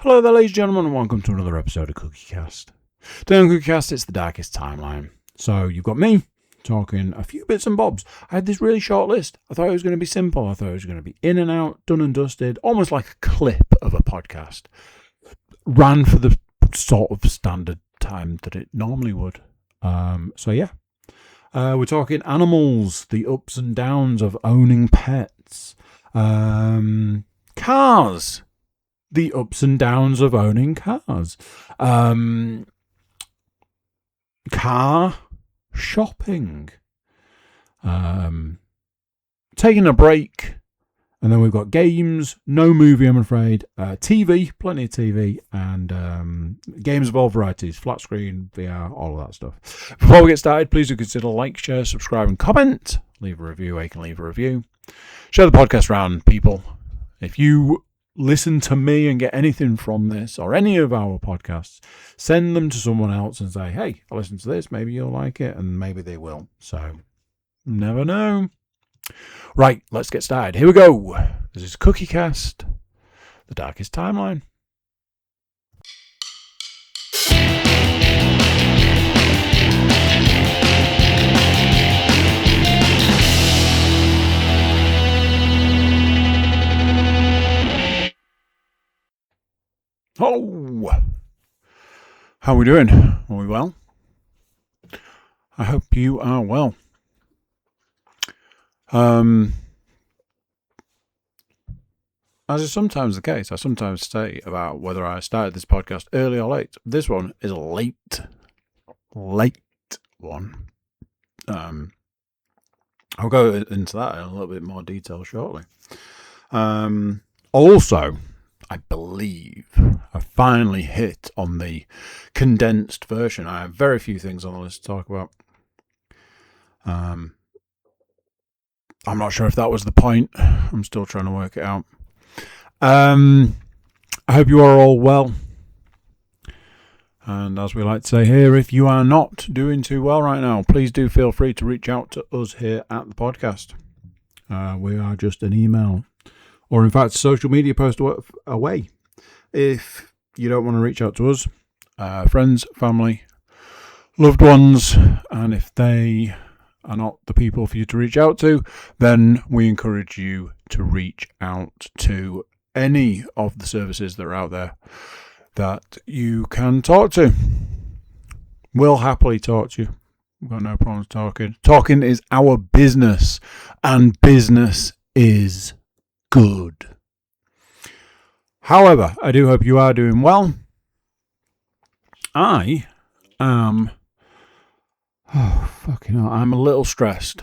Hello there, ladies and gentlemen, and welcome to another episode of CookieCast. Today on CookieCast, it's the darkest timeline. So you've got me talking a few bits and bobs. I had this really short list. I thought it was going to be simple. I thought it was going to be in and out, done and dusted, almost like a clip of a podcast. Ran for the sort of standard time that it normally would. We're talking animals, the ups and downs of owning pets. Cars. The ups and downs of owning cars. Car shopping. Taking a break. And then we've got games, no movie, I'm afraid. TV, plenty of TV. And games of all varieties. Flat screen, VR, all of that stuff. Before we get started, please do consider like, share, subscribe, and comment. Leave a review where you can leave a review. Share the podcast around, people. If you listen to me and get anything from this or any of our podcasts, send them to someone else and say, hey, I listened to this, maybe you'll like it, and maybe they will. So, never know. Right, let's get started. Here we go. This is CookieCast, the darkest timeline. Oh, how are we doing? Are we well? I hope you are well. As is sometimes the case, I sometimes say about whether I started this podcast early or late. This one is a late one. I'll go into that in a little bit more detail shortly. Also, I believe I finally hit on the condensed version. I have very few things on the list to talk about. I'm not sure if that was the point. I'm still trying to work it out. I hope you are all well. And as we like to say here, if you are not doing too well right now, please do feel free to reach out to us here at the podcast. We are just an email or in fact, social media post away. If you don't want to reach out to us, friends, family, loved ones, and if they are not the people for you to reach out to, then we encourage you to reach out to any of the services that are out there that you can talk to. We'll happily talk to you. We've got no problems talking. Talking is our business, and business is good. However, I do hope you are doing well. I am... Oh, fucking hell. I'm a little stressed.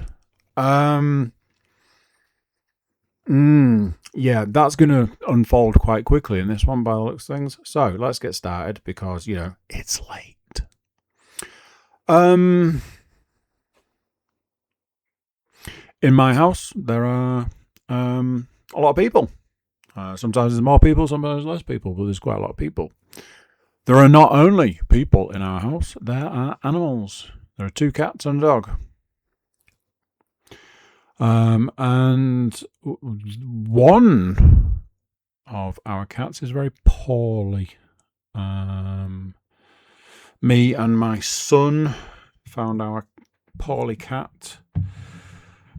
Yeah, that's going to unfold quite quickly in this one by the looks of things. So, let's get started because, it's late. In my house, there are a lot of people. Sometimes there's more people, sometimes less people, but there's quite a lot of people. There are not only people in our house, there are animals. There are 2 cats and a dog. And one of our cats is very poorly. Me and my son found our poorly cat.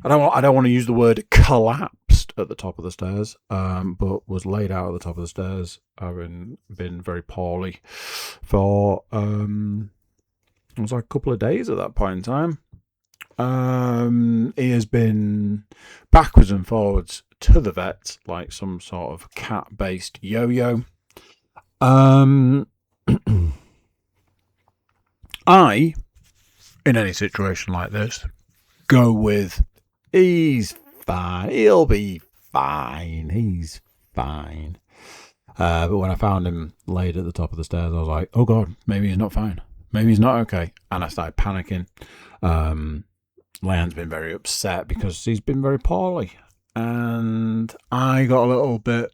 I don't want to use the word collapsed at the top of the stairs, but was laid out at the top of the stairs, having been very poorly for it was like a couple of days at that point in time. He has been backwards and forwards to the vet like some sort of cat-based yo-yo. I, in any situation like this, go with he's fine. He'll be fine. He's fine. But when I found him laid at the top of the stairs, I was like, oh God, maybe he's not fine. Maybe he's not okay. And I started panicking. Leanne's been very upset because he's been very poorly. And I got a little bit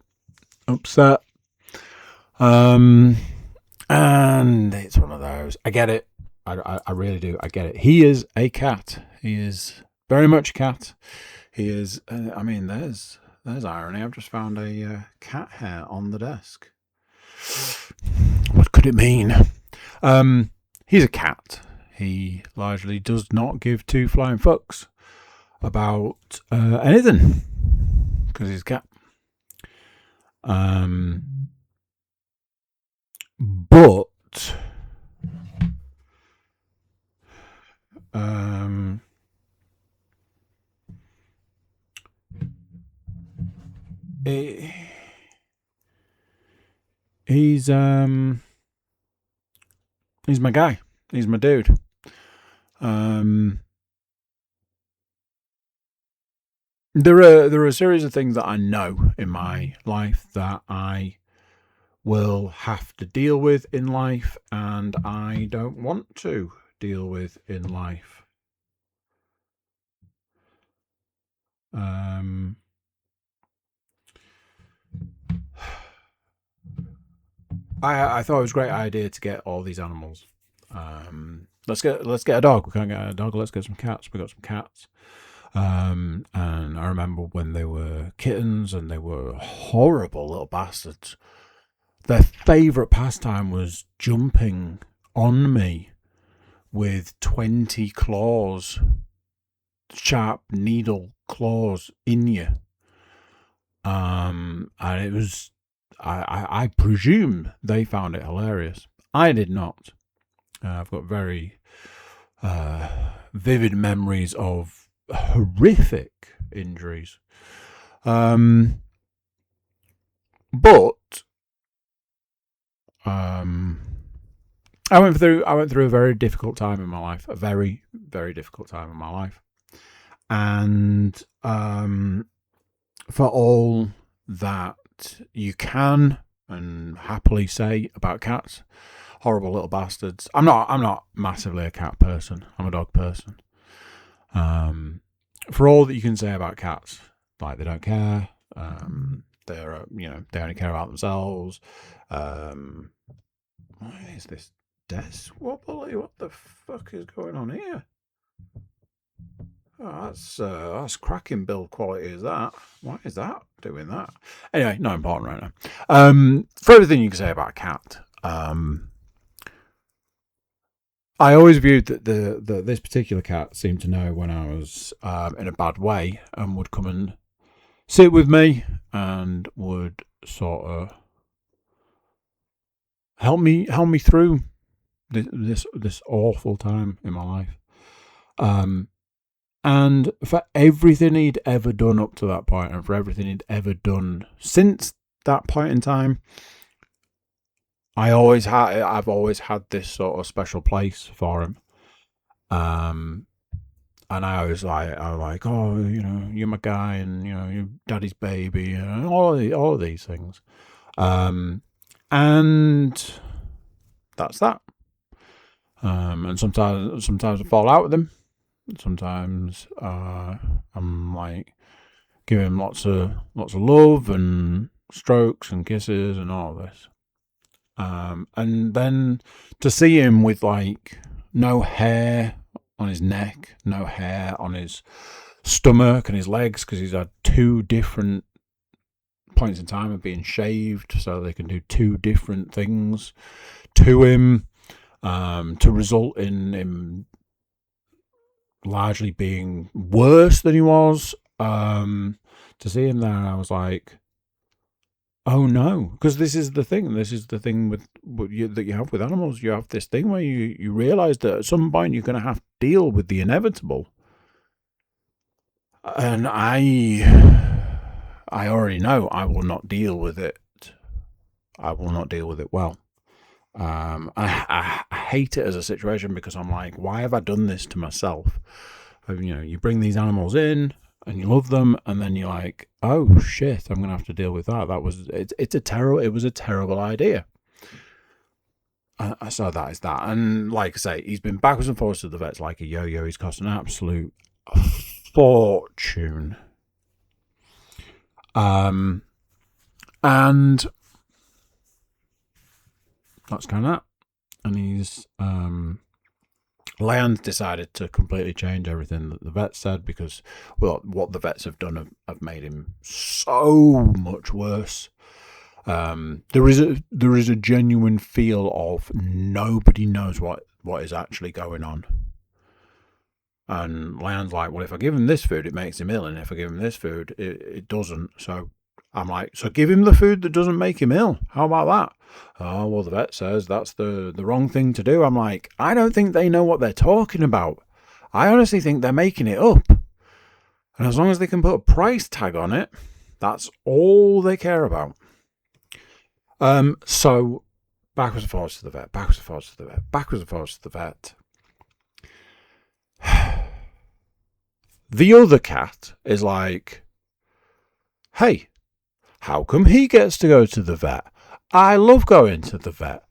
upset. And it's one of those. I get it. I really do. I get it. He is a cat. He is very much a cat. He is, there's irony. I've just found a cat hair on the desk. What could it mean? He's a cat. He largely does not give two flying fucks about anything because he's a cat. But he's my guy. He's my dude. There are a series of things that I know in my life that I will have to deal with in life, and I don't want to deal with in life. I thought it was a great idea to get all these animals. Let's get a dog. We can't get a dog. Let's get some cats. We got some cats. And I remember when they were kittens and they were horrible little bastards. Their favourite pastime was jumping on me with 20 claws, sharp needle claws in you. And it was, I presume they found it hilarious. I did not. I've got very vivid memories of horrific injuries. But I went through a very difficult time in my life, a very, very difficult time in my life. And for all that you can and happily say about cats, horrible little bastards. I'm not massively a cat person. I'm a dog person. For all that you can say about cats, like they don't care, they're they only care about themselves. What is this desk wobbly? What the fuck is going on here? Oh, that's cracking build quality. Is that? Why is that doing that? Anyway, not important right now. For everything you can say about a cat, I always viewed that this particular cat seemed to know when I was in a bad way and would come and sit with me and would sort of help me through this awful time in my life. And for everything he'd ever done up to that point, and for everything he'd ever done since that point in time, I've always had this sort of special place for him. And I was like, oh, you're my guy, and you're daddy's baby, and all of these things. And that's that. And sometimes I fall out with him. Sometimes I'm like giving him lots of love and strokes and kisses and all this. And then to see him with like no hair on his neck, no hair on his stomach and his legs, because he's had 2 different points in time of being shaved, so they can do 2 different things to him, to result in him largely being worse than he was. To see him there, I was like, oh no, because this is the thing with that you have with animals. You have this thing where you realize that at some point you're going to have to deal with the inevitable. And I already know I will not deal with it. I will not deal with it well. I hate it as a situation because I'm like, why have I done this to myself? You bring these animals in and you love them, and then you're like, oh shit, I'm gonna have to deal with that. It was a terrible idea. So that is that. And like I say, he's been backwards and forwards to the vets like a yo-yo. He's cost an absolute fortune. And that's kind of that. And he's Leanne's decided to completely change everything that the vet said, because what the vets have done have made him so much worse. There is a genuine feel of nobody knows what is actually going on. And Leon's like, well, if I give him this food, it makes him ill, and if I give him this food, it doesn't. So I'm like, so give him the food that doesn't make him ill. How about that? Oh, well, the vet says that's the wrong thing to do. I'm like, I don't think they know what they're talking about. I honestly think they're making it up. And as long as they can put a price tag on it, that's all they care about. So backwards and forwards to the vet, backwards and forwards to the vet, backwards and forwards to the vet. The other cat is like, hey, how come he gets to go to the vet? I love going to the vet.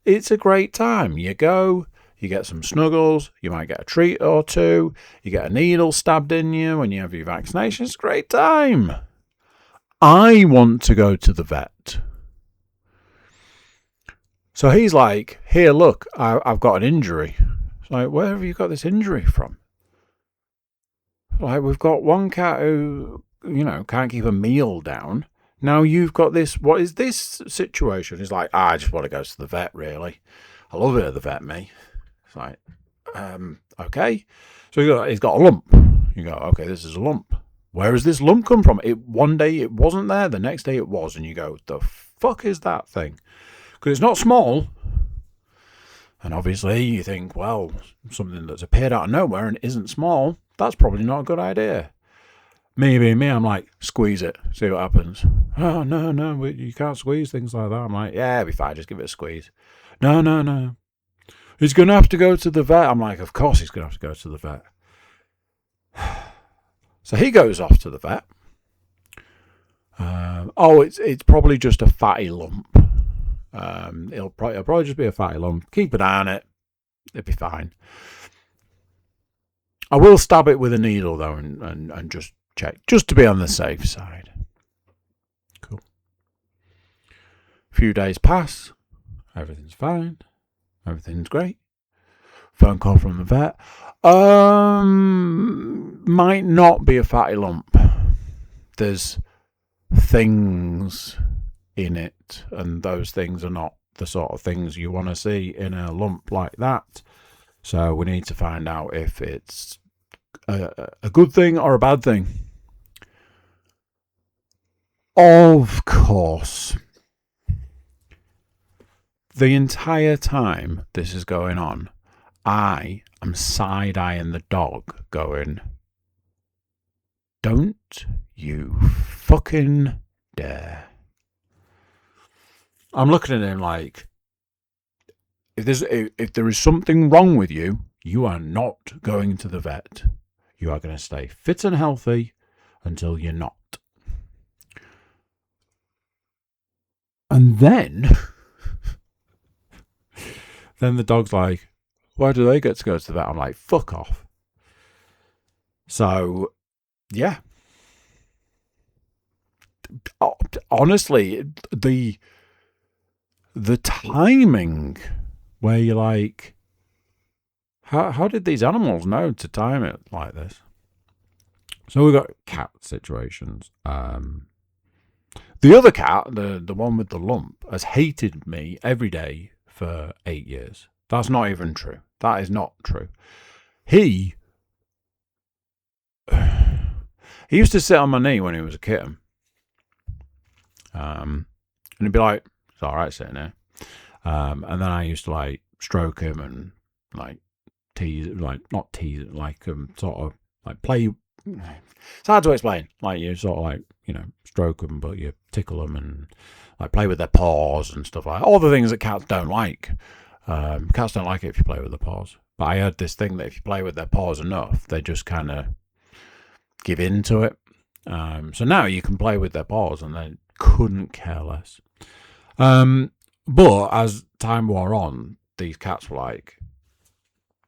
It's a great time. You go, you get some snuggles, you might get a treat or two, you get a needle stabbed in you when you have your vaccination. It's a great time. I want to go to the vet. So he's like, here, look, I've got an injury. It's like, where have you got this injury from? Like, we've got one cat who, can't keep a meal down. Now you've got this, what is this situation? He's like, I just want to go to the vet, really. I love it at the vet, me. It's like, okay. So he's got a lump. You go, okay, this is a lump. Where has this lump come from? One day it wasn't there, the next day it was. And you go, the fuck is that thing? Because it's not small. And obviously you think, well, something that's appeared out of nowhere and isn't small, that's probably not a good idea. Me being me, I'm like, squeeze it, see what happens. Oh, no, you can't squeeze things like that. I'm like, yeah, it'll be fine, just give it a squeeze. No. He's going to have to go to the vet. I'm like, of course he's going to have to go to the vet. So he goes off to the vet. It's probably just a fatty lump. It'll probably just be a fatty lump. Keep an eye on it. It'll be fine. I will stab it with a needle, though, and just check, just to be on the safe side. Cool. A few days pass. Everything's fine. Everything's great. Phone call from the vet. Might not be a fatty lump. There's things in it, and those things are not the sort of things you want to see in a lump like that. So we need to find out if it's a good thing or a bad thing. Of course, the entire time this is going on, I am side-eyeing the dog going, don't you fucking dare. I'm looking at him like, if there is something wrong with you, you are not going to the vet. You are going to stay fit and healthy until you're not. And then the dog's like, why do they get to go to the vet? I'm like, fuck off. So, yeah. Honestly, the timing where you're like, how did these animals know to time it like this? So we've got cat situations. The other cat, the one with the lump, has hated me every day for 8 years. That's not even true. That is not true. He used to sit on my knee when he was a kitten. And he'd be like, it's all right sitting there. And then I used to like stroke him and like tease, like not tease, like sort of like play. It's hard to explain. Like you sort of like, stroke them, but you tickle them and like play with their paws and stuff like that. All the things that cats don't like. Cats don't like it if you play with their paws. But I heard this thing that if you play with their paws enough, they just kind of give in to it. So now you can play with their paws and they couldn't care less. But as time wore on, these cats were like,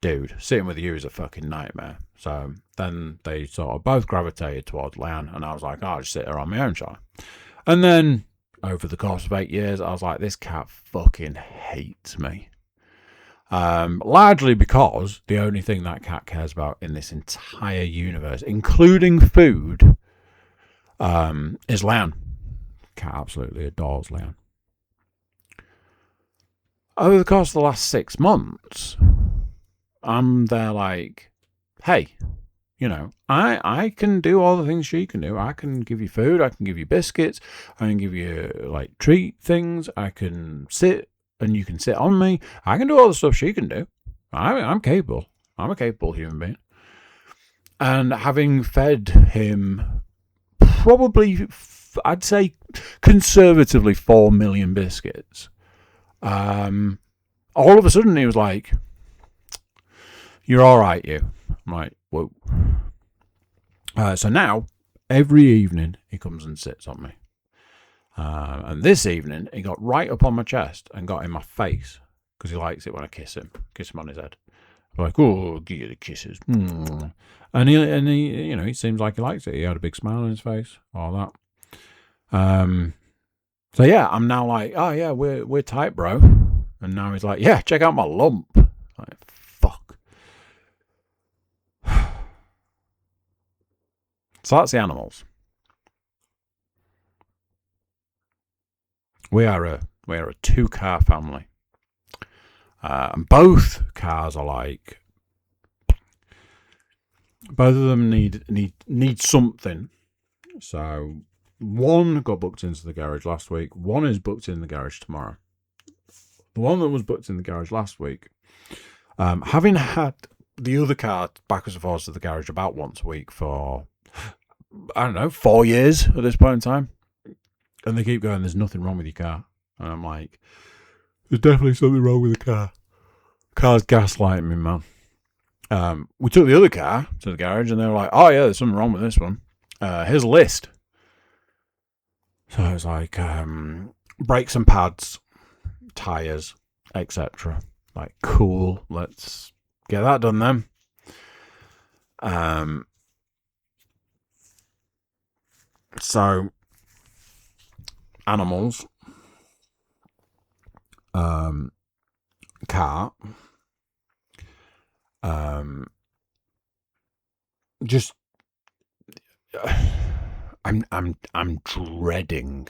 dude, sitting with you is a fucking nightmare. So then they sort of both gravitated towards Leanne, and I was like, I'll just sit her on my own, shall I? And then over the course of 8 years, I was like, this cat fucking hates me. Largely because the only thing that cat cares about in this entire universe, including food, is Leanne. cat absolutely adores Leon. Over the course of the last 6 months, I'm there like, hey, you know, I can do all the things she can do. I can give you food. I can give you biscuits. I can give you, like, treat things. I can sit and you can sit on me. I can do all the stuff she can do. I'm capable. I'm a capable human being. And having fed him probably, I'd say conservatively 4 million biscuits, all of a sudden he was like, you're all right, you. I'm like, whoa. So now, every evening, he comes and sits on me. And this evening, he got right up on my chest and got in my face, because he likes it when I kiss him on his head. I'm like, oh, give you the kisses. And he, you know, he seems like he likes it. He had a big smile on his face, all that. So yeah, I'm now like, oh yeah, we're tight, bro. And now he's like, yeah, check out my lump. Like, fuck. So that's the animals. We are a 2-car family. And both cars are like, both of them need something. So one got booked into the garage last week. One is booked in the garage tomorrow. The one that was booked in the garage last week, having had the other car backwards and forwards to the garage about once a week for, I don't know, 4 years at this point in time. And they keep going, there's nothing wrong with your car. And I'm like, there's definitely something wrong with the car. Car's gaslighting me, man. We took the other car to the garage and they were like, oh yeah, there's something wrong with this one. Here's a list. So it was like, brakes and pads, tyres, etc. Like, cool, let's get that done then. So, animals, car, just, I'm dreading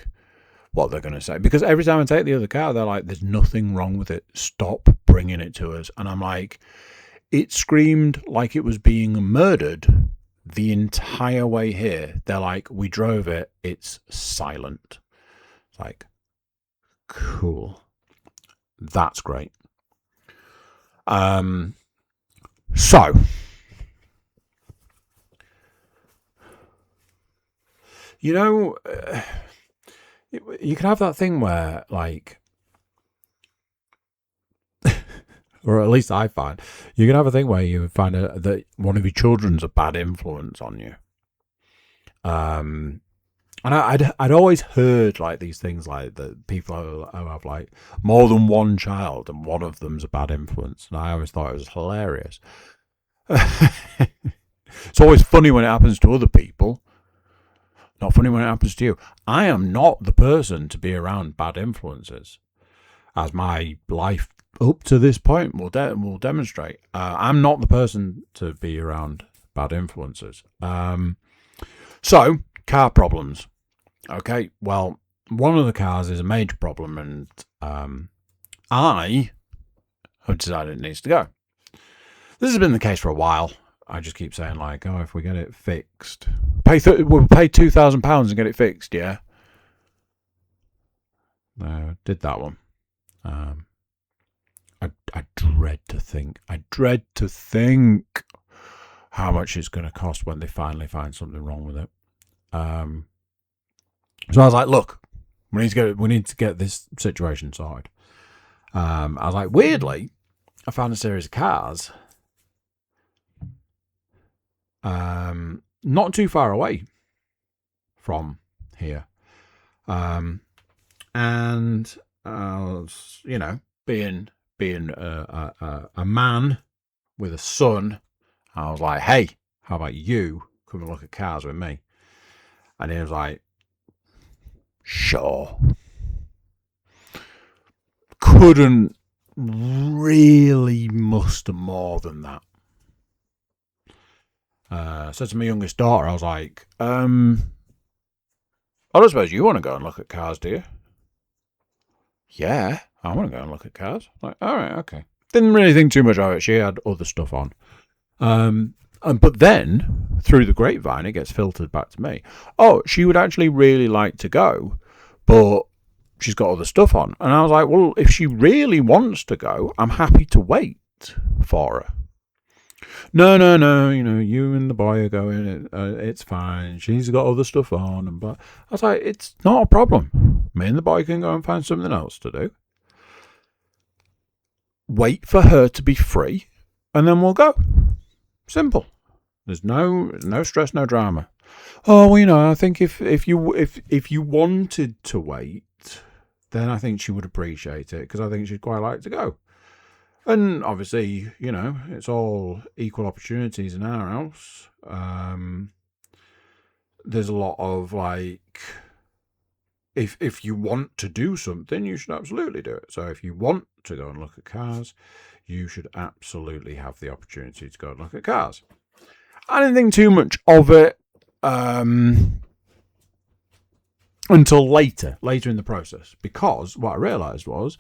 what they're going to say, because every time I take the other car, they're like, there's nothing wrong with it, stop bringing it to us. And I'm like, it screamed like it was being murdered the entire way here. They're like, we drove it, it's silent. It's like, cool, that's great. So you know, you can have that thing where, like, or at least I find, you can have a thing where you find that one of your children's a bad influence on you. And I'd always heard, like, these things, like, that people who have, like, more than one child and one of them's a bad influence. And I always thought it was hilarious. It's always funny when it happens to other people. Not funny when it happens to you. I am not the person to be around bad influences, as my life up to this point will demonstrate. I'm not the person to be around bad influences. So, car problems. Okay, well, one of the cars is a major problem, and I have decided it needs to go. This has been the case for a while. I just keep saying, like, oh, if we get it fixed, we'll pay £2,000 and get it fixed, yeah? No, did that one. I dread to think how much it's going to cost when they finally find something wrong with it. So I was like, look, we need to get this situation sorted. I was like, weirdly, I found a series of cars not too far away from here. And I was, you know, being a man with a son, I was like, hey, how about you come and look at cars with me? And he was like, sure. Couldn't really muster more than that. Said to my youngest daughter, I was like, I don't suppose you want to go and look at cars, do you? Yeah, I want to go and look at cars. Like, all right, okay. Didn't really think too much of it. She had other stuff on. But then, through the grapevine, it gets filtered back to me. Oh, she would actually really like to go, but she's got other stuff on. And I was like, well, if she really wants to go, I'm happy to wait for her. No, you and the boy are going, it's fine. She's got other stuff on. But I was like, it's not a problem. Me and the boy can go and find something else to do. Wait for her to be free, and then we'll go. Simple. There's no stress, no drama. Oh, well, I think if you wanted to wait, then I think she would appreciate it, because I think she'd quite like to go. And obviously, it's all equal opportunities in our house. There's a lot of if you want to do something, you should absolutely do it. So if you want to go and look at cars, you should absolutely have the opportunity to go and look at cars. I didn't think too much of it until later in the process, because what I realised was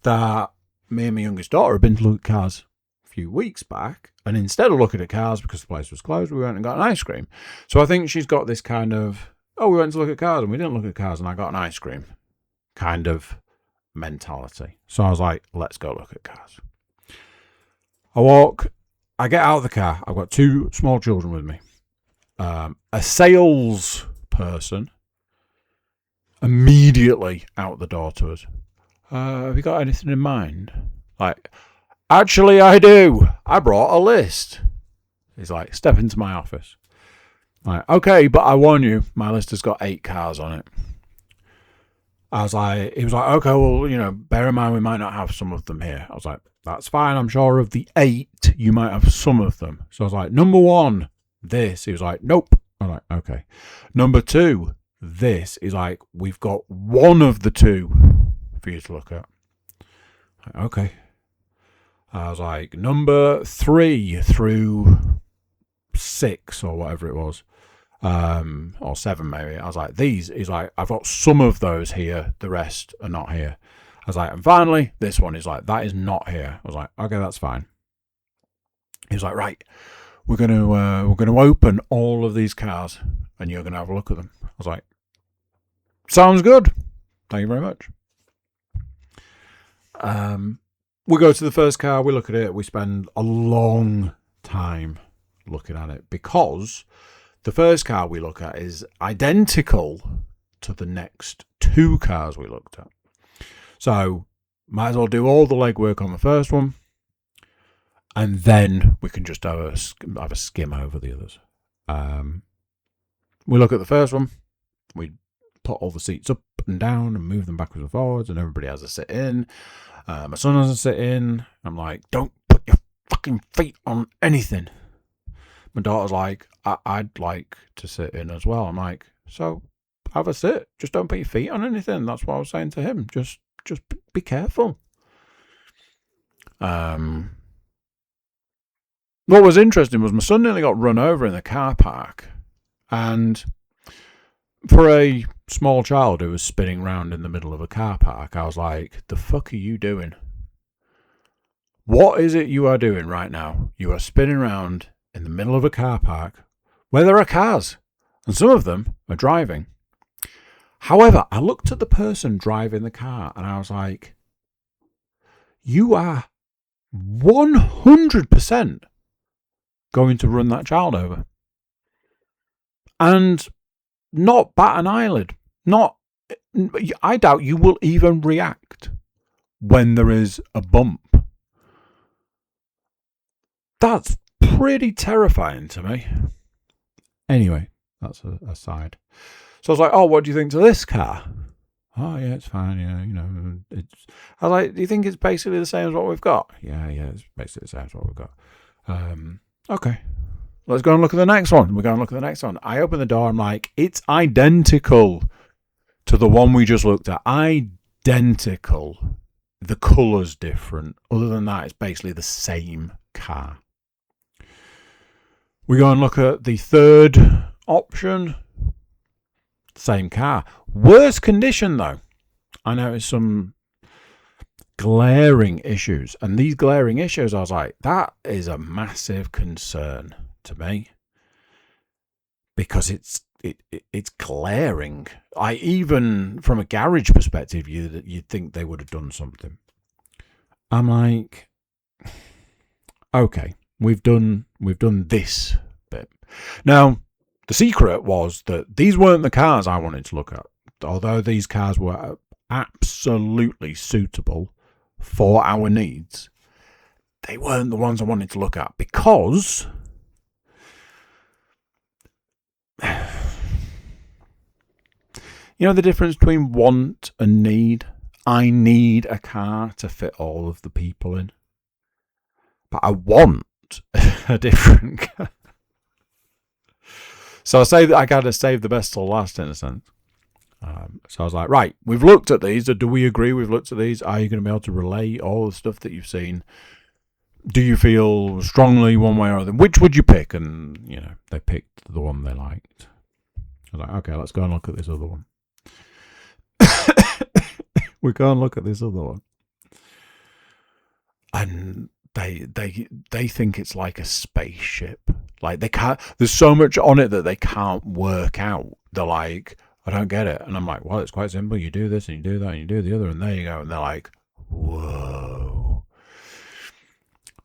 that me and my youngest daughter had been to look at cars a few weeks back, and instead of looking at cars because the place was closed, we went and got an ice cream. So I think she's got this kind of, we went to look at cars and we didn't look at cars and I got an ice cream kind of mentality. So I was like, let's go look at cars. I get out of the car. I've got 2 small children with me. A sales person immediately out the door to us. Have you got anything in mind? Like, actually, I do. I brought a list. He's like, step into my office. Like, okay, but I warn you, my list has got 8 cars on it. He was like, okay, well, bear in mind we might not have some of them here. I was like, that's fine. I'm sure of the 8, you might have some of them. So I was like, number 1, this. He was like, nope. I was like, okay. Number 2, this. He's like, we've got 1 of the 2 for you to look at. Like, okay. I was like, number 3 through 6 or whatever it was. Or 7 maybe. I was like, these. He's like, I've got some of those here. The rest are not here. I was like, and finally, this one is like, that is not here. I was like, okay, that's fine. He was like, right, we're gonna open all of these cars, and you're gonna have a look at them. I was like, sounds good. Thank you very much. We go to the first car. We look at it. We spend a long time looking at it, because the first car we look at is identical to the next 2 cars we looked at. So, might as well do all the legwork on the first one, and then we can just have a skim over the others. We look at the first one, we put all the seats up and down and move them backwards and forwards, and everybody has a sit in. My son has a sit in. I'm like, don't put your fucking feet on anything. My daughter's like, I'd like to sit in as well. I'm like, so have a sit. Just don't put your feet on anything. That's what I was saying to him. Just be careful. What was interesting was my son nearly got run over in the car park. And for a small child who was spinning around in the middle of a car park, I was like, the fuck are you doing? What is it you are doing right now? You are spinning around in the middle of a car park where there are cars, and some of them are driving. However, I looked at the person driving the car and I was like, you are 100% going to run that child over. And not bat an eyelid. I doubt you will even react when there is a bump. That's pretty terrifying to me. Anyway, that's a aside. So I was like, oh, what do you think to this car? Oh, yeah, it's fine. Yeah, I was like, do you think it's basically the same as what we've got? Yeah, it's basically the same as what we've got. Okay. Let's go and look at the next one. We go and look at the next one. I open the door. I'm like, it's identical to the one we just looked at. Identical. The colour's different. Other than that, it's basically the same car. We go and look at the third option. same car. Worse condition, though. I noticed some glaring issues. And these glaring issues, I was like, that is a massive concern to me. Because it's glaring. Even from a garage perspective, you'd think they would have done something. I'm like, okay, we've done this bit. Now, the secret was that these weren't the cars I wanted to look at. Although these cars were absolutely suitable for our needs, they weren't the ones I wanted to look at because you know the difference between want and need? I need a car to fit all of the people in. But I want a different car. So I say that I got to save the best till last, in a sense. So I was like, right, we've looked at these. Do we agree we've looked at these? Are you going to be able to relay all the stuff that you've seen? Do you feel strongly one way or other? Which would you pick? And, they picked the one they liked. I was like, okay, let's go and look at this other one. We go and look at this other one. And they think it's like a spaceship. Like they can't, there's so much on it that they can't work out. They're like, I don't get it. And I'm like, well, it's quite simple. You do this and you do that and you do the other, and there you go. And they're like, whoa.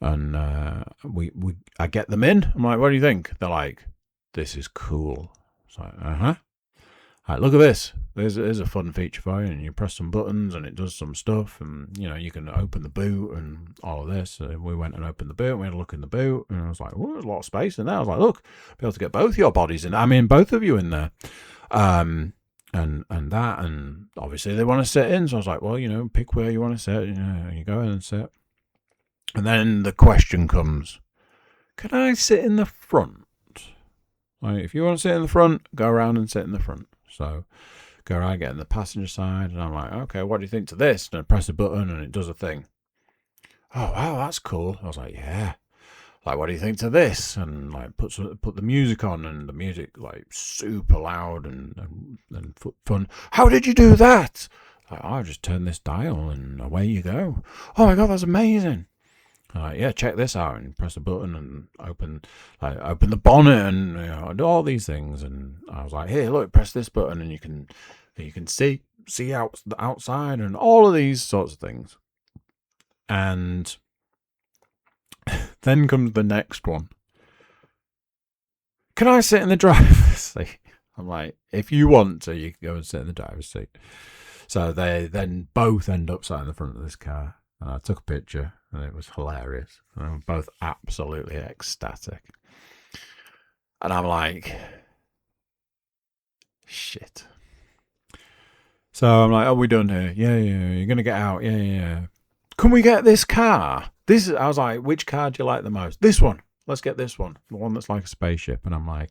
And I get them in. I'm like, what do you think? They're like, this is cool. It's like, Right, look at this. There's a fun feature for you, and you press some buttons and it does some stuff, and you can open the boot and all of this. We went and opened the boot, and we had a look in the boot, and I was like, oh, there's a lot of space in there. I was like, look, be able to get both your bodies in. I mean, both of you in there. And that, and obviously they want to sit in, so I was like, well, pick where you want to sit. You go in and sit. And then the question comes, can I sit in the front? Like, if you want to sit in the front, go around and sit in the front. So go around, get in the passenger side, and I'm like, okay, what do you think to this? And I press a button and it does a thing. Oh, wow, that's cool. I was like, yeah. Like, what do you think to this? And like put the music on, and the music like super loud and fun. How did you do that? Like, I just turn this dial and away you go. Oh my god, that's amazing. Yeah, check this out, and press a button and open the bonnet and do all these things. And I was like, here, look, press this button and you can see out the outside and all of these sorts of things. And then comes the next one. Can I sit in the driver's seat? I'm like, if you want to, you can go and sit in the driver's seat. So they then both end up sat in the front of this car. And I took a picture, and it was hilarious. And they were both absolutely ecstatic. And I'm like, shit. So I'm like, are we done here? Yeah, you're going to get out. Yeah. Can we get this car? I was like, which car do you like the most? This one. Let's get this one. The one that's like a spaceship. And I'm like,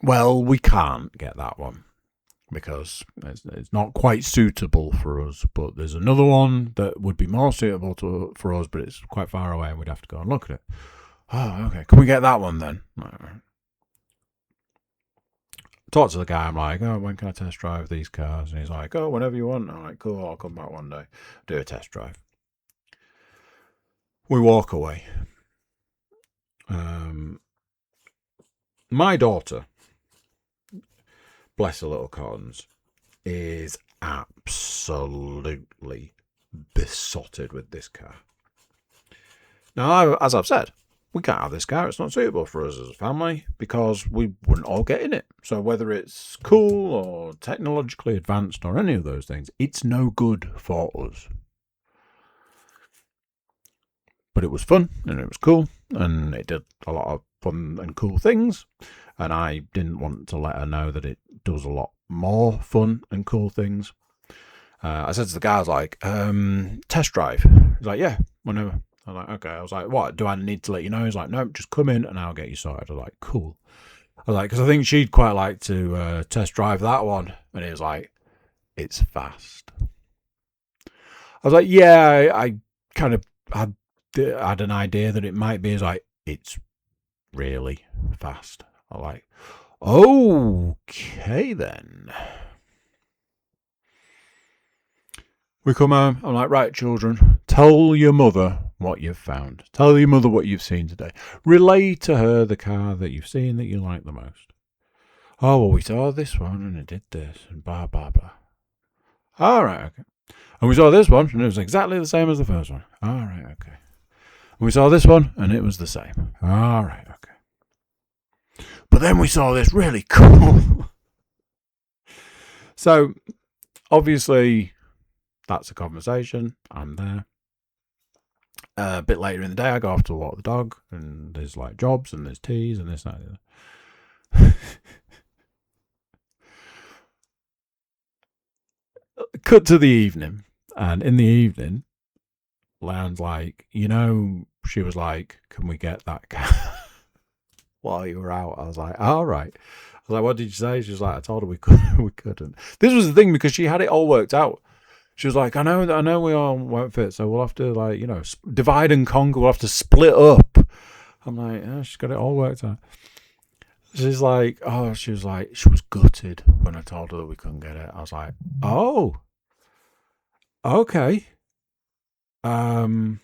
well, we can't get that one, because it's not quite suitable for us. But there's another one that would be more suitable for us, but it's quite far away and we'd have to go and look at it. Oh, okay. Can we get that one then? Talk to the guy. I'm like, oh, when can I test drive these cars? And he's like, oh, whenever you want. I'm like, cool, I'll come back one day, do a test drive. We walk away. My daughter, bless her little cottons, is absolutely besotted with this car. Now, as I've said, we can't have this car. It's not suitable for us as a family because we wouldn't all get in it. So whether it's cool or technologically advanced or any of those things, it's no good for us. But it was fun and it was cool and it did a lot of fun and cool things. And I didn't want to let her know that it does a lot more fun and cool things. I said to the guy, I was like, test drive. He's like, yeah, whenever. I was like, okay. I was like, what, do I need to let you know? He's like, nope, just come in and I'll get you sorted. I was like, cool. I was like, because I think she'd quite like to test drive that one. And he was like, it's fast. I was like, yeah, I kind of had an idea that it might be. He's like, it's really fast. I'm like, Okay, then. We come home. I'm like, right, children, tell your mother what you've found. Tell your mother what you've seen today. Relay to her the car that you've seen that you like the most. Oh, well, we saw this one and it did this and blah, blah, blah. All right, okay. And we saw this one and it was exactly the same as the first one. All right, okay. And we saw this one and it was the same. All right, okay. But then we saw this really cool. So, obviously, that's a conversation. I'm there. A bit later in the day, I go off to walk the dog, and there's like jobs, and there's teas, and this, that, and the other. Cut to the evening, and in the evening, Leanne's like, she was like, can we get that car while you were out? I was like, all right. I was like, what did you say? She was like, I told her we couldn't. This was the thing, because she had it all worked out. She was like, I know we all won't fit, so we'll have to, divide and conquer. We'll have to split up. I'm like, yeah, she's got it all worked out. She's like, she was gutted when I told her that we couldn't get it. I was like, oh, okay. Right,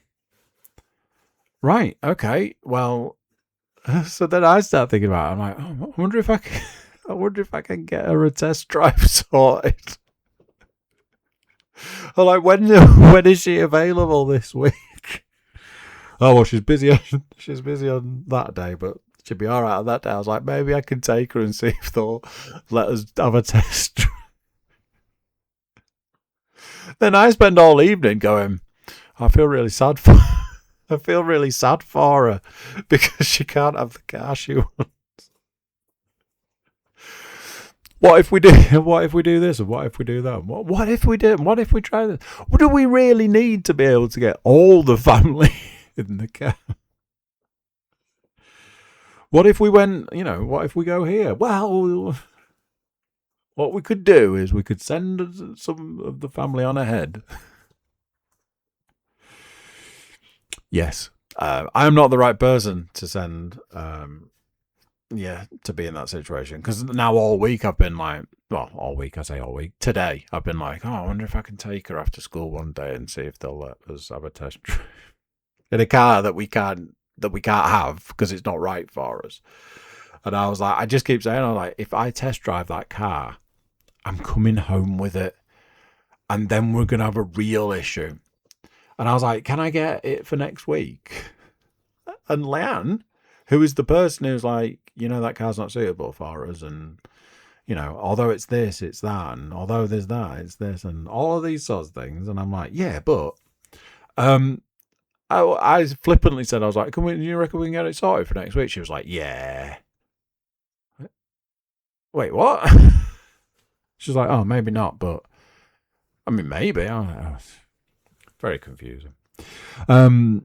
okay. Well, so then I start thinking about it. I'm like, I wonder if I can get her a test drive sorted. I'm like, when is she available this week? Oh, well, she's busy on that day, but she'll be all right on that day. I was like, maybe I can take her and see if they'll let us have a test drive. Then I spend all evening going, I feel really sad for her because she can't have the car she wants. What if we do this, and what if we do that? What if we do? What if we try this? What do we really need to be able to get all the family in the car? What if we went, what if we go here? Well, what we could do is we could send some of the family on ahead. Yes, I am not the right person to send, to be in that situation. Because now all week I've been like, all week, today I've been like, I wonder if I can take her after school one day and see if they'll let us have a test drive in a car that we can't have because it's not right for us. And I was like, I just keep saying, I'm like, if I test drive that car, I'm coming home with it, and then we're gonna have a real issue. And I was like, can I get it for next week? And Leanne, who is the person who's like, that car's not suitable for us, and although it's this, it's that, and although there's that, it's this, and all of these sorts of things. And I'm like, yeah, but I flippantly said, I was like, do you reckon we can get it sorted for next week? She was like, yeah. Wait, what? She's like, oh, maybe not, but I mean, maybe. Very confusing. The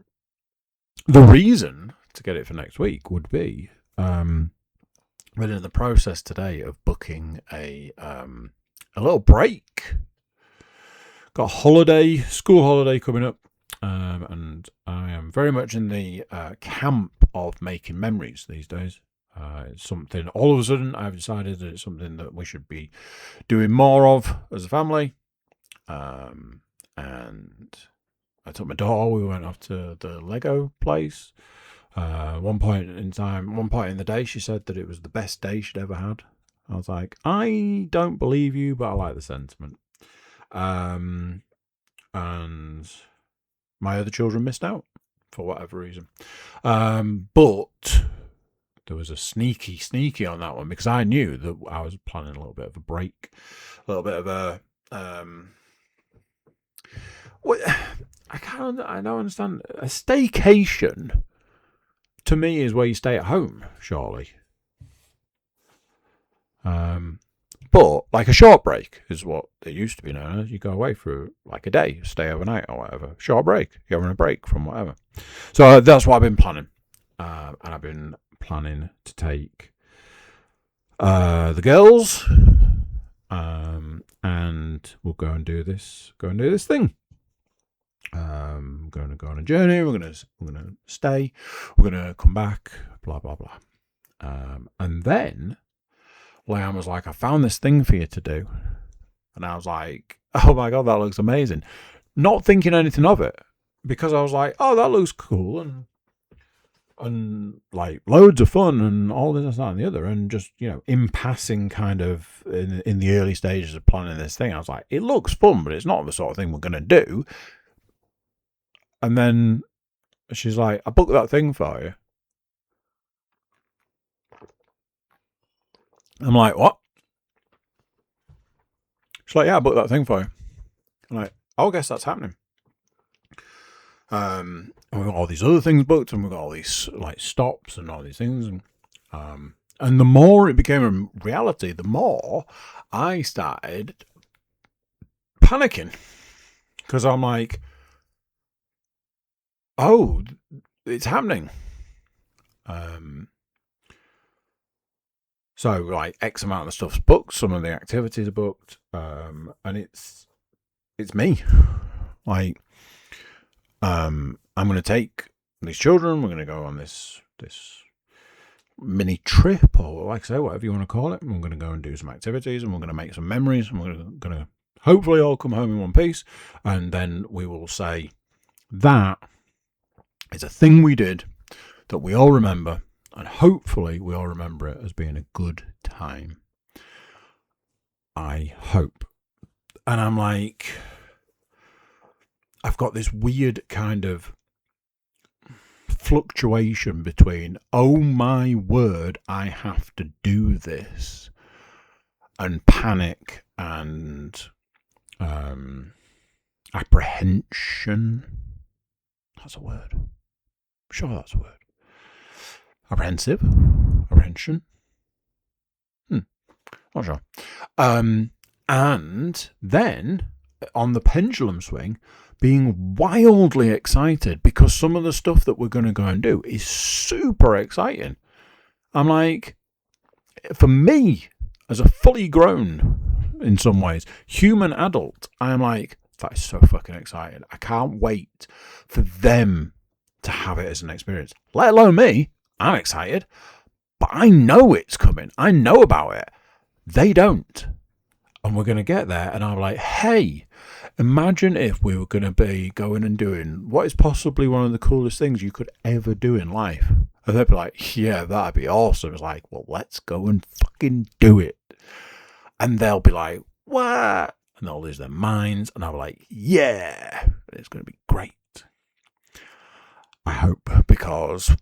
reason to get it for next week would be we're in the process today of booking a little break. Got a school holiday coming up, and I am very much in the camp of making memories these days. It's something, all of a sudden, I've decided that it's something that we should be doing more of as a family. And I took my daughter, we went off to the Lego place. One point in the day, she said that it was the best day she'd ever had. I was like, I don't believe you, but I like the sentiment. And my other children missed out for whatever reason. But there was a sneaky on that one, because I knew that I was planning a little bit of a break, a little bit of a I don't understand. A staycation to me is where you stay at home, surely. But like a short break is what it used to be known as. You go away for like a day, stay overnight or whatever. Short break. You're having a break from whatever. So that's what I've been planning. And I've been planning to take the girls, and we'll go and do this thing. We're going to go on a journey. We're going to stay. We're going to come back. Blah blah blah. And then Leanne was like, I found this thing for you to do. And I was like, oh my God, that looks amazing. Not thinking anything of it, because I was like, oh, that looks cool. And like loads of fun and all this, that, and the other. And just, in passing, kind of in the early stages of planning this thing, I was like, it looks fun, but it's not the sort of thing we're going to do. And then she's like, I booked that thing for you. I'm like, what? She's like, yeah, I booked that thing for you. I'm like, oh, I guess that's happening. And we've got all these other things booked, and we've got all these like stops and all these things. And the more it became a reality, the more I started panicking. Because I'm like, oh, it's happening. So like X amount of stuff's booked, some of the activities are booked, and it's me. Like, I'm going to take these children. We're going to go on this mini trip, or like I say, whatever you want to call it. We're going to go and do some activities, and we're going to make some memories, and we're going to hopefully all come home in one piece, and then we will say that it's a thing we did that we all remember, and hopefully we all remember it as being a good time. I hope. And I'm like, I've got this weird kind of fluctuation between, oh my word, I have to do this, and panic and apprehension. That's a word. I'm sure that's a word. Apprehension. Not sure. And then on the pendulum swing, being wildly excited because some of the stuff that we're going to go and do is super exciting. I'm like, for me, as a fully grown, in some ways, human adult, I'm like, that is so fucking exciting. I can't wait for them to have it as an experience. Let alone me. I'm excited, but I know it's coming. I know about it. They don't. And we're going to get there, and I'm like, hey, imagine if we were going to be going and doing what is possibly one of the coolest things you could ever do in life. And they'd be like, yeah, that'd be awesome. It's like, well, let's go and fucking do it. And they'll be like, what? And they'll lose their minds. And I'll be like, yeah, it's going to be great. I hope, because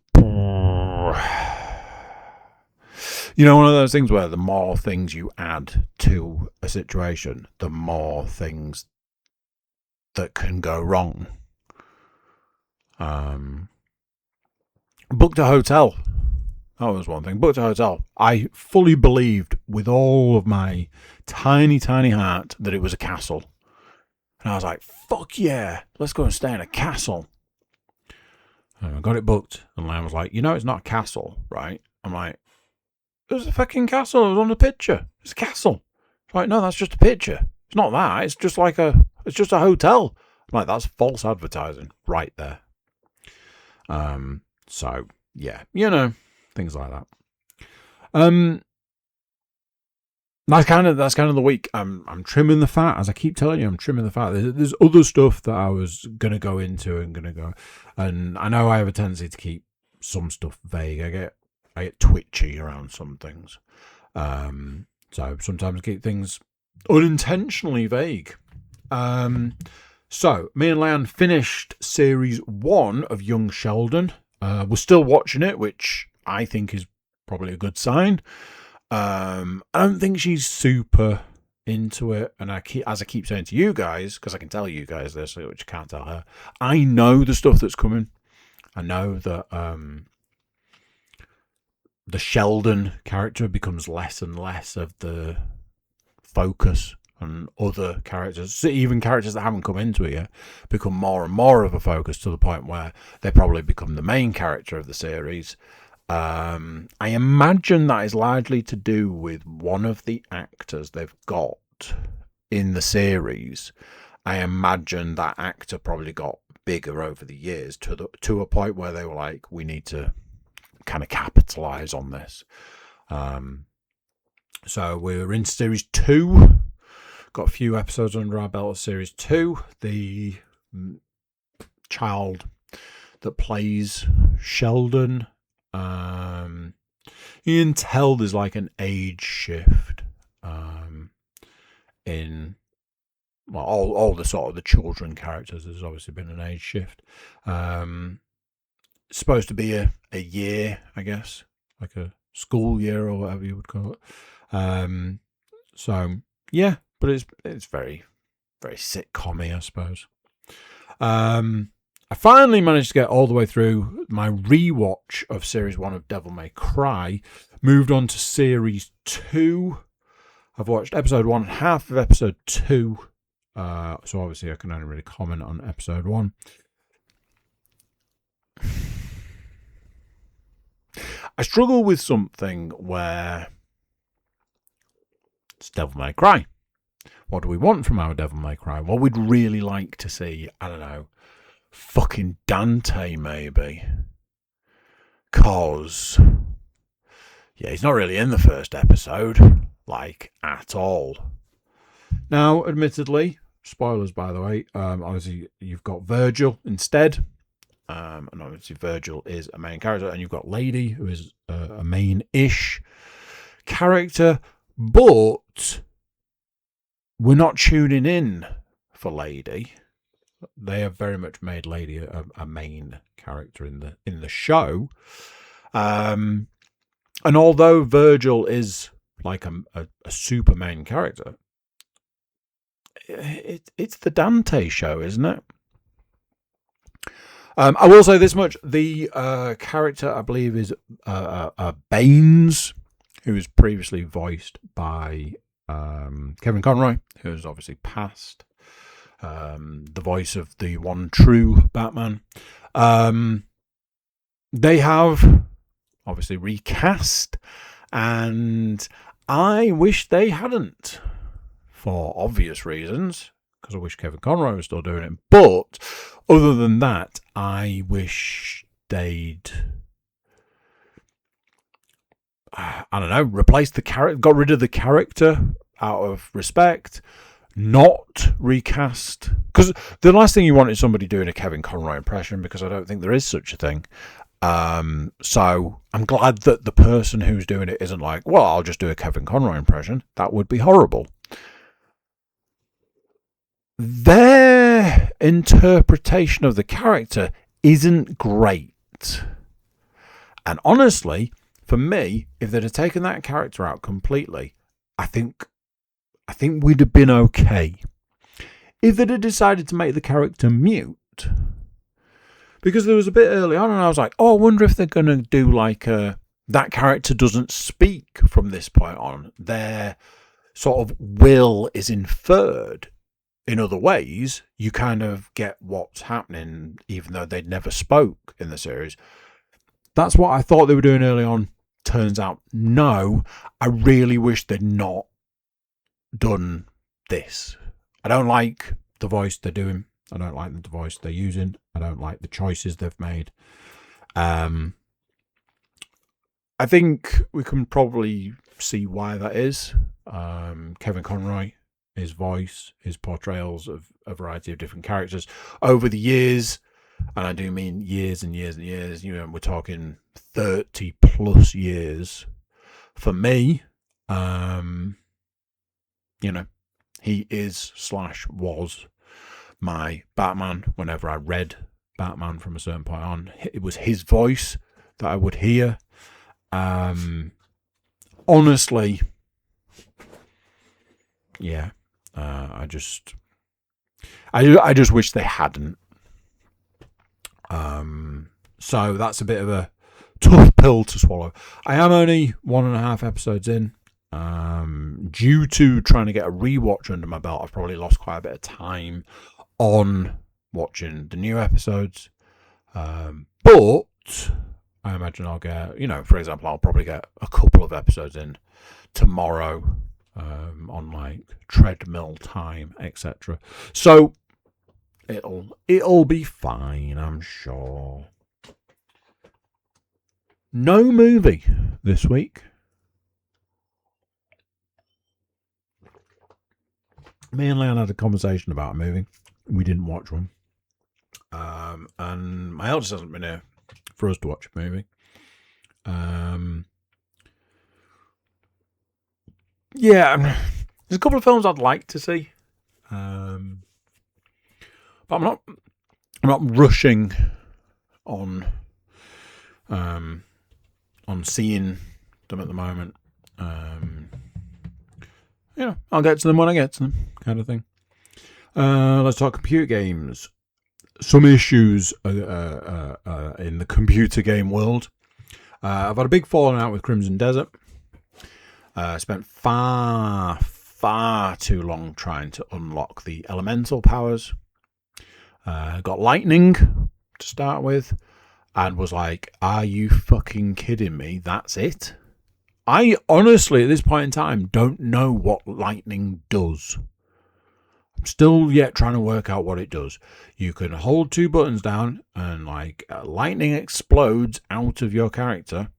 one of those things where the more things you add to a situation, the more things that can go wrong. Booked a hotel. That was one thing. Booked a hotel. I fully believed with all of my tiny, tiny heart that it was a castle. And I was like, fuck yeah, let's go and stay in a castle. And I got it booked. And Liam was like, it's not a castle, right? I'm like, it was a fucking castle. It was on the picture. It's a castle. It's like, no, that's just a picture. It's not that. It's just a hotel. I'm like, that's false advertising right there. So yeah, things like that. That's kind of the week. I'm trimming the fat, as I keep telling you. I'm trimming the fat. There's other stuff that I was gonna go into and I know I have a tendency to keep some stuff vague. I get twitchy around some things. So sometimes I keep things unintentionally vague. So me and Leanne finished series 1 of Young Sheldon. We're still watching it, which I think is probably a good sign. I don't think she's super into it, and as I keep saying to you guys, because I can tell you guys this, which I can't tell her, I know the stuff that's coming. I know that the Sheldon character becomes less and less of the focus, and other characters, even characters that haven't come into it yet, become more and more of a focus, to the point where they probably become the main character of the series. I imagine that is largely to do with one of the actors they've got in the series. I imagine that actor probably got bigger over the years to a point where they were like, we need to kind of capitalize on this. So we're in series 2. Got a few episodes under our belt of series 2. The child that plays Sheldon, you can tell there's like an age shift in all the sort of the children characters. There's obviously been an age shift. It's supposed to be a year, I guess, like a school year or whatever you would call it. So yeah, but it's very, very sitcom-y, I suppose. I finally managed to get all the way through my rewatch of series 1 of Devil May Cry. Moved on to series 2. I've watched episode 1 and half of episode 2. So obviously I can only really comment on episode 1. I struggle with something where it's Devil May Cry. What do we want from our Devil May Cry? What we'd really like to see, I don't know, fucking Dante maybe. 'Cause, yeah, he's not really in the first episode, like, at all. Now, admittedly, spoilers by the way, obviously you've got Virgil instead. And obviously Virgil is a main character, and you've got Lady, who is a main-ish character, but we're not tuning in for Lady. They have very much made Lady a main character in the show. And although Virgil is like a super main character, it's the Dante show, isn't it? I will say this much. The character, I believe, is Baines, who was previously voiced by Kevin Conroy, who has obviously passed. The voice of the one true Batman. They have obviously recast, and I wish they hadn't, for obvious reasons, because I wish Kevin Conroy was still doing it. But other than that, I wish they'd, I don't know, replaced the character, got rid of the character out of respect, not recast. Because the last thing you want is somebody doing a Kevin Conroy impression, because I don't think there is such a thing. So I'm glad that the person who's doing it isn't like, well, I'll just do a Kevin Conroy impression. That would be horrible. Their interpretation of the character isn't great. And honestly, for me, if they'd have taken that character out completely, I think we'd have been okay. If they'd have decided to make the character mute, because there was a bit early on and I was like, oh, I wonder if they're going to do like that character doesn't speak from this point on. Their sort of will is inferred in other ways. You kind of get what's happening, even though they'd never spoke in the series. That's what I thought they were doing early on. Turns out, no. I really wish they'd not done this. I don't like the voice they're doing. I don't like the voice they're using. I don't like the choices they've made. I think we can probably see why that is. Kevin Conroy, his voice, his portrayals of a variety of different characters over the years, and I do mean years and years and years, you know, we're talking 30 plus years. For me, you know, he is / was my Batman. Whenever I read Batman from a certain point on, it was his voice that I would hear. Honestly, yeah, I just wish they hadn't. So that's a bit of a tough pill to swallow. I am only 1.5 episodes in. Due to trying to get a rewatch under my belt, I've probably lost quite a bit of time on watching the new episodes. But I imagine I'll get, you know, for example, I'll probably get a couple of episodes in tomorrow, on like treadmill time, etc. So it'll be fine, I'm sure. No movie this week. Me and Leon had a conversation about a movie. We didn't watch one. And my eldest hasn't been here for us to watch a movie. Yeah, there's a couple of films I'd like to see. But I'm not rushing on seeing them at the moment. I'll get to them when I get to them, kind of thing. Let's talk computer games. Some issues in the computer game world. I've had a big falling out with Crimson Desert. Spent far too long trying to unlock the elemental powers. Got lightning to start with, and was like, are you fucking kidding me? That's it? I honestly, at this point in time, don't know what lightning does. I'm still yet trying to work out what it does. You can hold 2 buttons down and lightning explodes out of your character.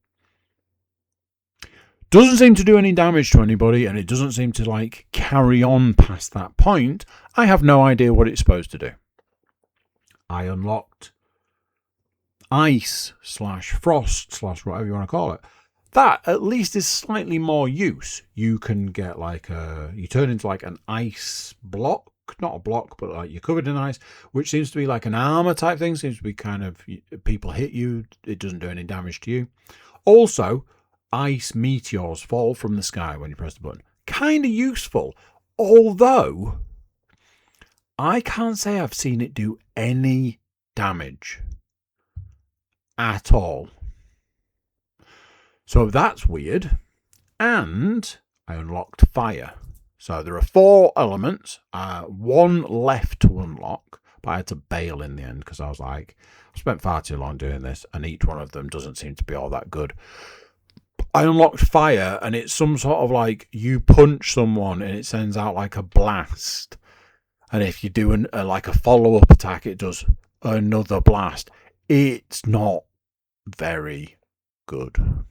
Doesn't seem to do any damage to anybody, and it doesn't seem to carry on past that point. I have no idea what it's supposed to do. I unlocked ice/frost/ whatever you want to call it. That at least is slightly more use. You can get you turn into an ice block, not a block, but you're covered in ice, which seems to be like an armor type thing. Seems to be kind of, people hit you, it doesn't do any damage to you. Also, ice meteors fall from the sky when you press the button. Kind of useful, although I can't say I've seen it do any damage at all. So that's weird. And I unlocked fire. So there are 4 elements, 1 left to unlock, but I had to bail in the end because I was like, I've spent far too long doing this, and each one of them doesn't seem to be all that good. I unlocked fire, and it's some sort of you punch someone and it sends out a blast. And if you do a follow-up attack, it does another blast. It's not very good.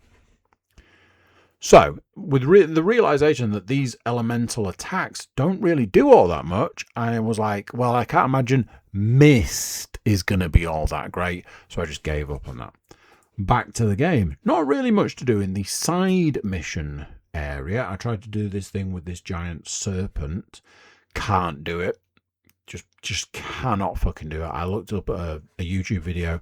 So, with the realization that these elemental attacks don't really do all that much, I was like, well, I can't imagine mist is going to be all that great. So I just gave up on that. Back to the game. Not really much to do in the side mission area. I tried to do this thing with this giant serpent. Can't do it. Just cannot fucking do it. I looked up a YouTube video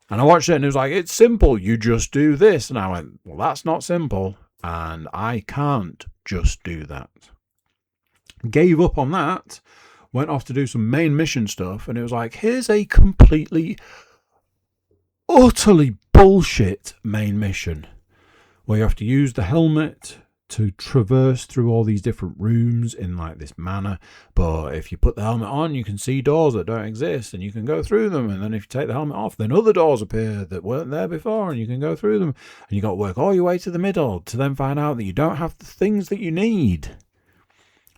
and I watched it and it was like, it's simple. You just do this. And I went, well, that's not simple. And I can't just do that. Gave up on that. Went off to do some main mission stuff. And it was like, here's a completely, utterly bullshit main mission where you have to use the helmet to traverse through all these different rooms in this manner. But if you put the helmet on, you can see doors that don't exist and you can go through them. And then if you take the helmet off, then other doors appear that weren't there before and you can go through them. And you got to work all your way to the middle to then find out that you don't have the things that you need.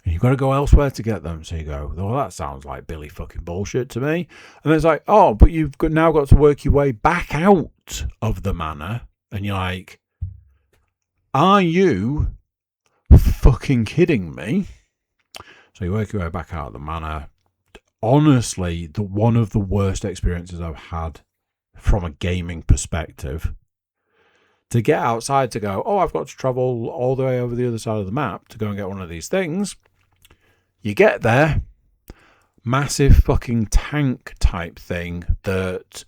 And you've got to go elsewhere to get them. So you go, well, that sounds like Billy fucking bullshit to me. And then it's like, oh, but you've now got to work your way back out of the manor. And you're like, are you fucking kidding me? So you work your way back out of the manor. Honestly, one of the worst experiences I've had from a gaming perspective. To get outside to go, oh, I've got to travel all the way over the other side of the map to go and get one of these things. You get there, massive fucking tank type thing that,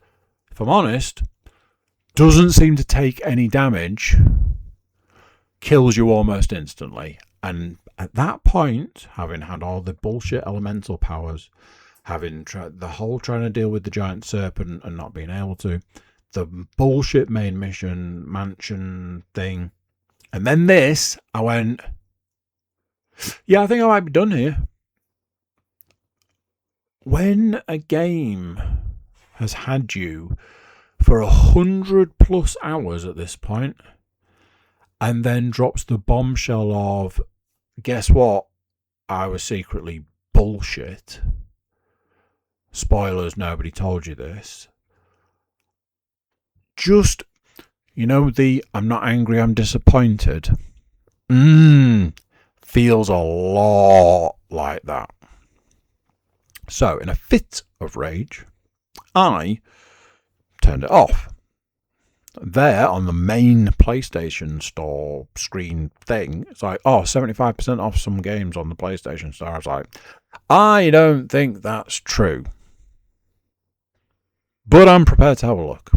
if I'm honest, doesn't seem to take any damage, kills you almost instantly. And at that point, having had all the bullshit elemental powers, having the whole trying to deal with the giant serpent and not being able to, the bullshit main mission mansion thing, and then this, I went, yeah, I think I might be done here. When a game has had you for 100+ hours at this point, and then drops the bombshell of, guess what? I was secretly bullshit. Spoilers, nobody told you this. Just, I'm not angry, I'm disappointed. feels a lot like that. So, in a fit of rage, I turned it off. There on the main PlayStation Store screen thing, it's like, 75% off some games on the PlayStation Store. I was like, I don't think that's true. But I'm prepared to have a look.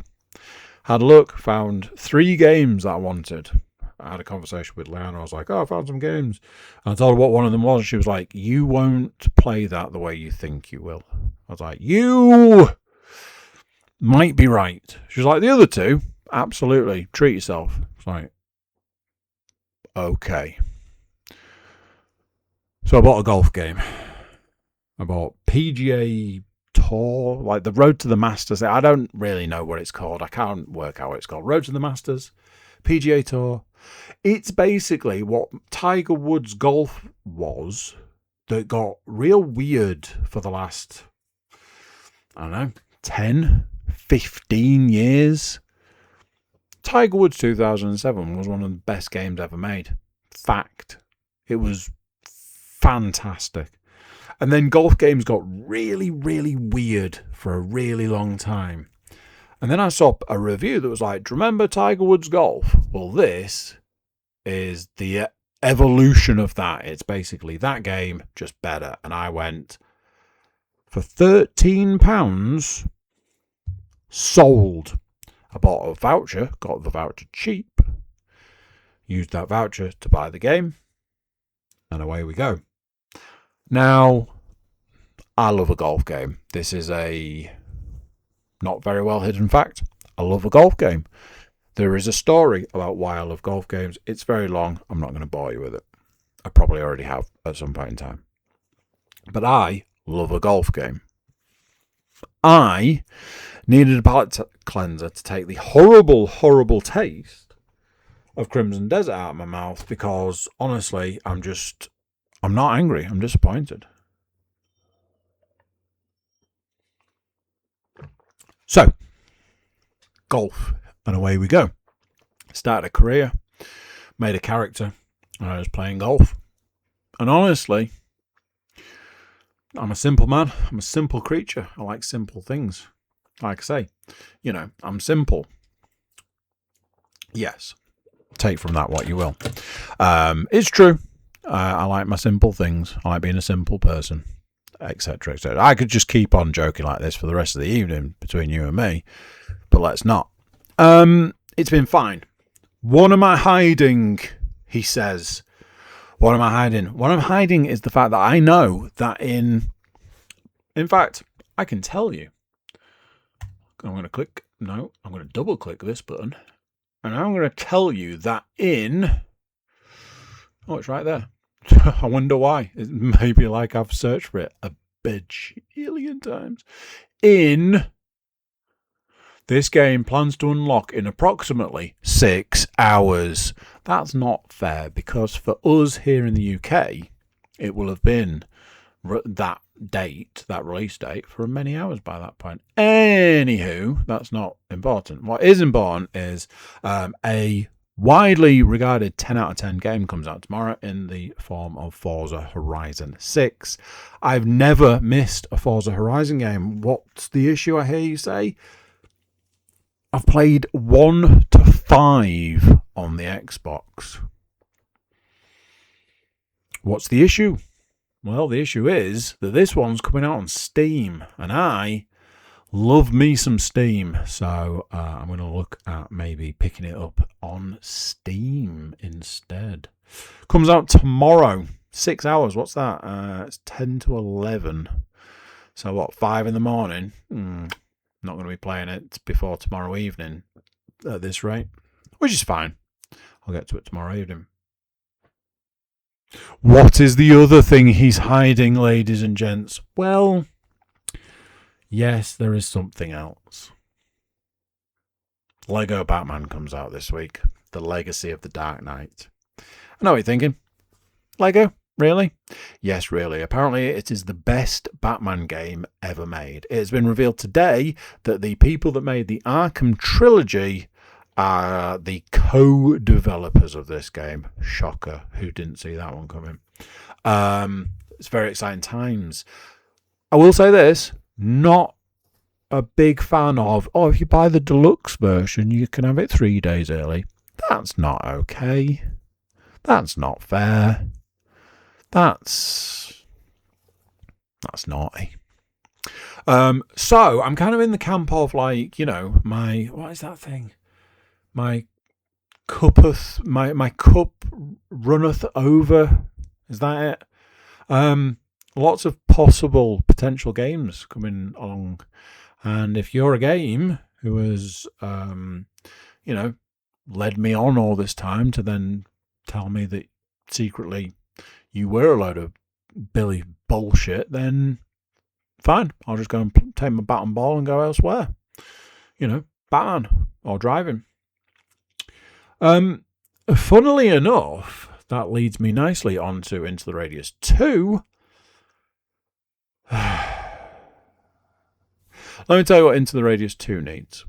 Had a look, found 3 games that I wanted. I had a conversation with Leanna. I was like, I found some games. And I told her what one of them was. She was like, you won't play that the way you think you will. I was like, you might be right. She was like, the other 2, absolutely. Treat yourself. It's like, okay. So I bought a golf game. I bought PGA Tour, like the Road to the Masters. I don't really know what it's called. I can't work out what it's called. Road to the Masters, PGA Tour. It's basically what Tiger Woods golf was that got real weird for the last, 10, 15 years. Tiger Woods 2007 was one of the best games ever made. Fact. It was fantastic. And then golf games got really, really weird for a really long time. And then I saw a review that was like, do you remember Tiger Woods golf? Well, this is the evolution of that. It's basically that game, just better. And I went, for £13, sold. I bought a voucher, got the voucher cheap, used that voucher to buy the game, and away we go. Now, I love a golf game. This is a not very well hidden fact. I love a golf game. There is a story about why I love golf games. It's very long. I'm not going to bore you with it. I probably already have at some point in time. But I love a golf game. I needed a palate cleanser to take the horrible, horrible taste of Crimson Desert out of my mouth because, honestly, I'm not angry. I'm disappointed. So, golf, and away we go. Started a career, made a character, and I was playing golf. And honestly, I'm a simple man. I'm a simple creature. I like simple things. Like I say, I'm simple. Yes. Take from that what you will. It's true. I like my simple things. I like being a simple person, etc., etc. I could just keep on joking like this for the rest of the evening between you and me, but let's not. It's been fine. What am I hiding? He says. What am I hiding? What I'm hiding is the fact that I know that in fact, I can tell you. I'm going to double click this button. And I'm going to tell you that it's right there. I wonder why. It may be like I've searched for it a bajillion times. This game plans to unlock in approximately 6 hours. That's not fair because for us here in the UK, it will have been that release date for many hours by that point. Anywho, that's not important. What is important is a widely regarded 10 out of 10 game comes out tomorrow in the form of Forza Horizon 6. I've never missed a Forza Horizon game. What's the issue, I hear you say? I've played 1 to 5 on the Xbox. What's the issue? Well, the issue is that this one's coming out on Steam, and I love me some Steam, so I'm going to look at maybe picking it up on Steam instead. Comes out tomorrow, 6 hours. What's that? It's 10 to 11. So what, 5 in the morning? Not going to be playing it before tomorrow evening at this rate, which is fine. I'll get to it tomorrow evening. What is the other thing he's hiding, ladies and gents? Well, yes, there is something else. Lego Batman comes out this week. The Legacy of the Dark Knight. I know what you're thinking. Lego? Really? Yes, really. Apparently it is the best Batman game ever made. It has been revealed today that the people that made the Arkham trilogy are the co-developers of this game. Shocker, who didn't see that one coming. It's very exciting times. I will say this, not a big fan of, if you buy the deluxe version, you can have it 3 days early. That's not okay. That's not fair. That's naughty. So I'm kind of in the camp of like, what is that thing? My cup runneth over. Is that it? Lots of possible potential games coming along. And if you're a game who has, led me on all this time to then tell me that secretly you were a load of Billy bullshit, then fine. I'll just go and take my bat and ball and go elsewhere. Batman or driving. Funnily enough, that leads me nicely onto Into the Radius 2. Let me tell you what Into the Radius 2 needs.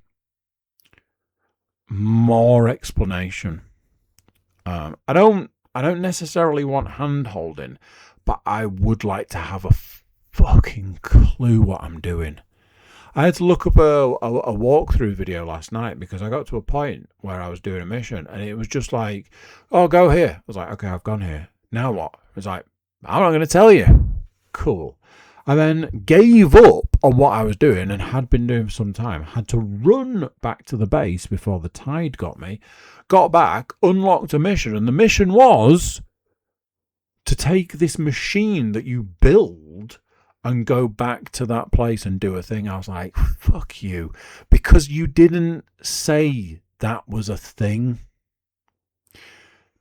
More explanation. I don't necessarily want hand-holding, but I would like to have a fucking clue what I'm doing. I had to look up a walkthrough video last night because I got to a point where I was doing a mission and it was just like, oh, go here. I was like, okay, I've gone here. Now what? It was like, I'm not going to tell you. Cool. I then gave up on what I was doing and had been doing for some time. Had to run back to the base before the tide got me. Got back, unlocked a mission, and the mission was to take this machine that you build and go back to that place and do a thing. I was like, fuck you. Because you didn't say that was a thing.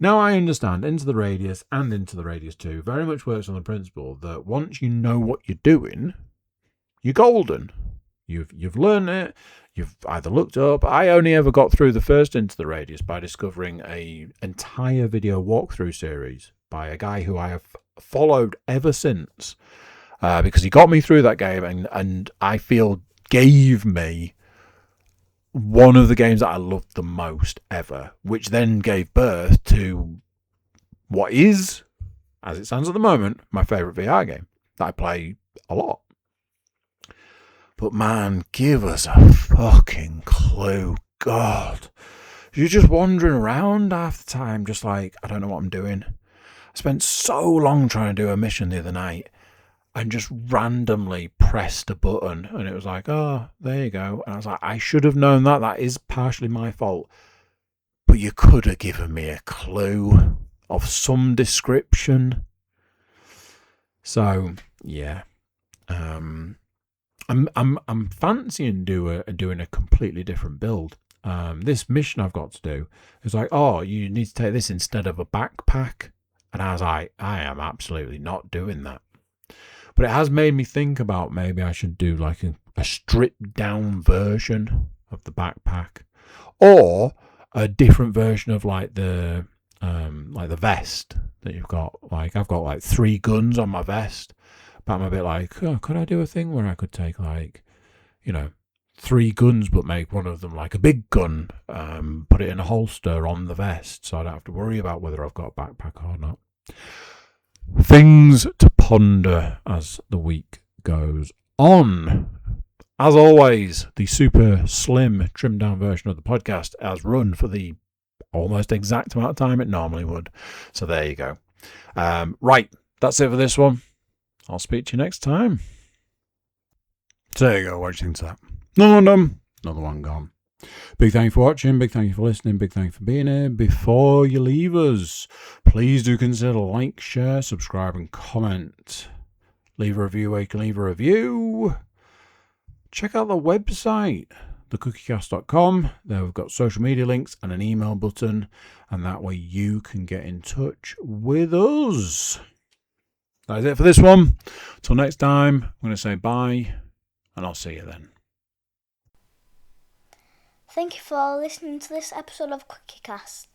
Now I understand Into the Radius and Into the Radius 2 very much works on the principle that once you know what you're doing, you're golden. You've learned it. You've either looked up. I only ever got through the first Into the Radius by discovering an entire video walkthrough series by a guy who I have followed ever since. Because he got me through that game and I feel gave me one of the games that I loved the most ever, which then gave birth to what is, as it stands at the moment, my favourite VR game that I play a lot. But man, give us a fucking clue. God. You're just wandering around half the time, just like, I don't know what I'm doing. I spent so long trying to do a mission the other night and just randomly pressed a button and it was like, oh, there you go. And I was like, I should have known that. That is partially my fault. But you could have given me a clue of some description. So, yeah. I'm fancying doing a completely different build. This mission I've got to do is like, oh, you need to take this instead of a backpack. And I was like, I am absolutely not doing that. But it has made me think about maybe I should do like a stripped down version of the backpack, or a different version of like the vest that you've got. Like I've got like 3 guns on my vest, but I'm a bit like, oh, could I do a thing where I could take 3 guns but make one of them like a big gun, put it in a holster on the vest so I don't have to worry about whether I've got a backpack or not. Things to ponder as the week goes on. As always, the super slim, trimmed down version of the podcast has run for the almost exact amount of time it normally would. So there you go. Right, that's it for this one. I'll speak to you next time. So there you go. What do you think to that? Another one gone. Big thank you for watching, big thank you for listening, big thank you for being here. Before you leave us, please do consider like, share, subscribe and comment. Leave a review where you can leave a review. Check out the website, thecookiecast.com. There we've got social media links and an email button, and that way you can get in touch with us. That is it for this one. Till next time, I'm going to say bye, and I'll see you then. Thank you for listening to this episode of CookieCast.